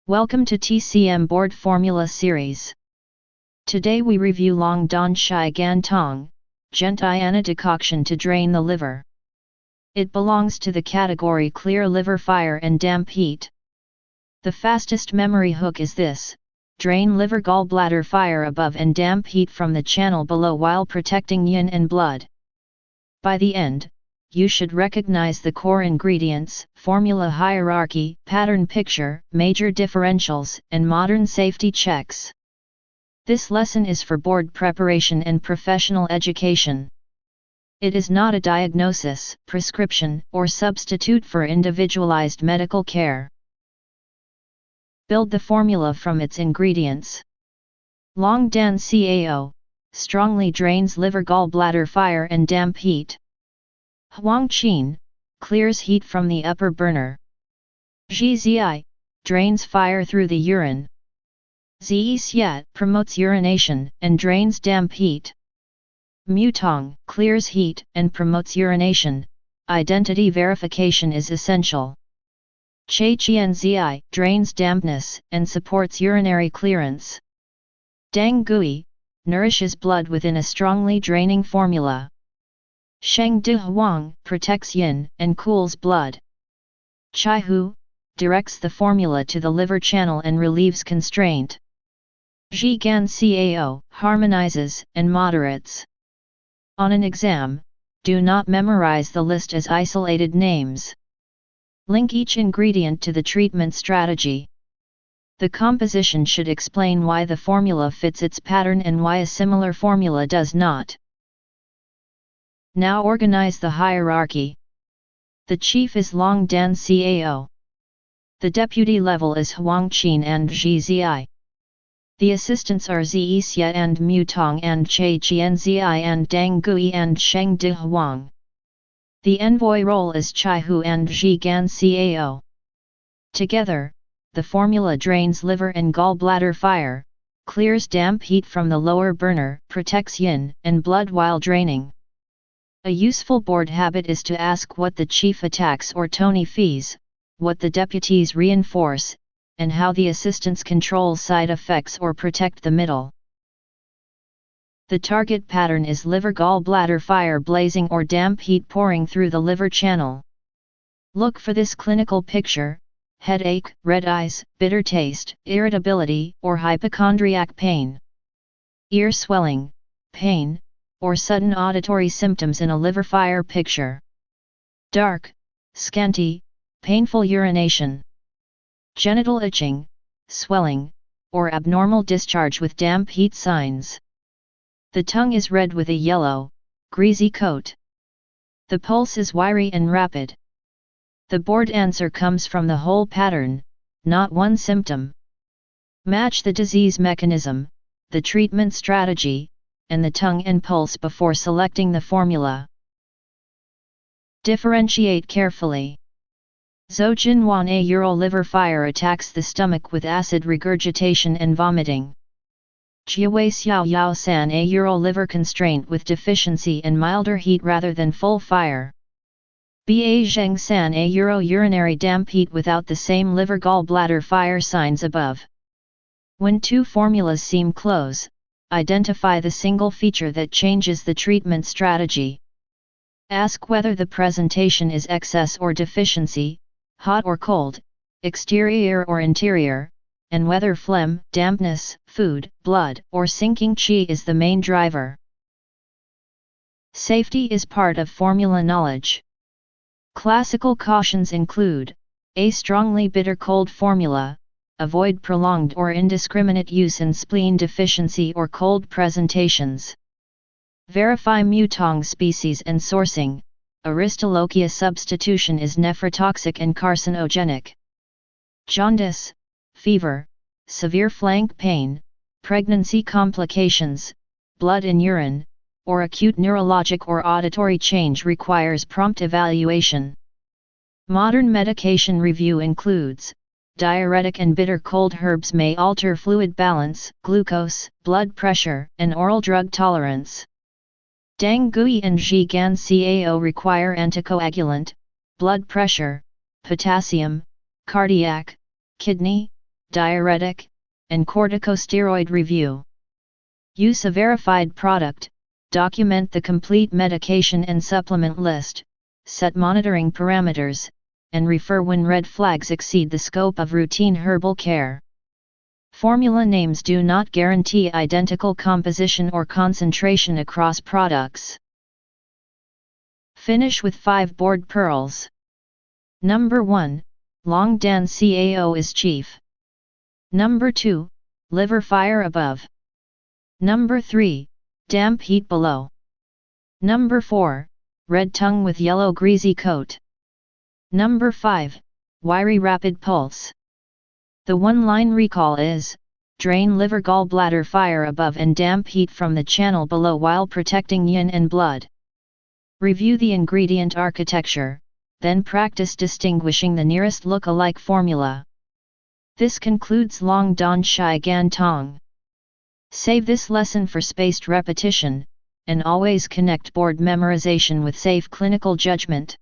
Welcome to TCM Board Formula Series. Today we review Dan Xie Gan Tang, Gentiana decoction to drain the liver. It belongs to the category clear liver fire and damp heat. The fastest memory hook is this: drain liver gallbladder fire above and damp heat from the channel below while protecting yin and blood. By the end, you should recognize the core ingredients, formula hierarchy, pattern picture, major differentials, and modern safety checks. This lesson is for board preparation and professional education. It is not a diagnosis, prescription, or substitute for individualized medical care. Build the formula from its ingredients. Dan Xie Gan strongly drains liver gallbladder fire and damp heat. Huang Qin clears heat from the upper burner. Zhi drains fire through the urine. Zhi Xiet promotes urination and drains damp heat. Tong clears heat and promotes urination. Identity verification is essential. Qian drains dampness and supports urinary clearance. Dan Xie nourishes blood within a strongly draining formula. Sheng De Huang protects yin and cools blood. Chai Hu directs the formula to the liver channel and relieves constraint. Xie Gan Cao harmonizes and moderates. On an exam, do not memorize the list as isolated names. Link each ingredient to the treatment strategy. The composition should explain why the formula fits its pattern and why a similar formula does not. Now organize the hierarchy. The chief is Dan Xie Gan. The deputy level is Huang Qin and Zhi Zi. The assistants are Zhi Xie and Tong and Qian Zi and Dan Xie and Sheng De Huang. The envoy role is Chai Hu and Xie Gan Cao. Together, the formula drains liver and gallbladder fire, clears damp heat from the lower burner, protects yin and blood while draining. A useful board habit is to ask what the chief attacks or Tony fees, what the deputies reinforce, and how the assistants control side effects or protect the middle. The target pattern is liver gallbladder fire blazing or damp heat pouring through the liver channel. Look for this clinical picture: headache, red eyes, bitter taste, irritability, or hypochondriac pain. Ear swelling, pain, or sudden auditory symptoms in a liver fire picture. Dark, scanty, painful urination. Genital itching, swelling, or abnormal discharge with damp heat signs. The tongue is red with a yellow, greasy coat. The pulse is wiry and rapid. The board answer comes from the whole pattern, not one symptom. Match the disease mechanism, the treatment strategy, and the tongue and pulse before selecting the formula. Differentiate carefully. Zhojinwan a liver fire attacks the stomach with acid regurgitation and vomiting. Jiawei Xiao Yao San a liver constraint with deficiency and milder heat rather than full fire. Ba Zheng San a urinary damp heat without the same liver gallbladder fire signs above. When two formulas seem close, identify the single feature that changes the treatment strategy. Ask whether the presentation is excess or deficiency, hot or cold, exterior or interior, and whether phlegm, dampness, food, blood, or sinking qi is the main driver. Safety is part of formula knowledge. Classical cautions include: a strongly bitter cold formula, avoid prolonged or indiscriminate use in spleen deficiency or cold presentations. Verify Tong species and sourcing. Aristolochia substitution is nephrotoxic and carcinogenic. Jaundice, fever, severe flank pain, pregnancy complications, blood in urine, or acute neurologic or auditory change requires prompt evaluation. Modern medication review includes: diuretic and bitter cold herbs may alter fluid balance, glucose, blood pressure, and oral drug tolerance. Dan Xie and Xie Gan Cao require anticoagulant, blood pressure, potassium, cardiac, kidney, diuretic, and corticosteroid review. Use a verified product, document the complete medication and supplement list, set monitoring parameters, and refer when red flags exceed the scope of routine herbal care. Formula names do not guarantee identical composition or concentration across products. Finish with 5 board pearls. Number 1, Long Dan Cao is chief. Number 2, liver fire above. Number 3, damp heat below. Number 4, red tongue with yellow greasy coat. Number 5, wiry rapid pulse. The one-line recall is, drain liver gallbladder fire above and damp heat from the channel below while protecting yin and blood. Review the ingredient architecture, then practice distinguishing the nearest look-alike formula. This concludes Long Dan Xie Gan Tang. Save this lesson for spaced repetition, and always connect board memorization with safe clinical judgment.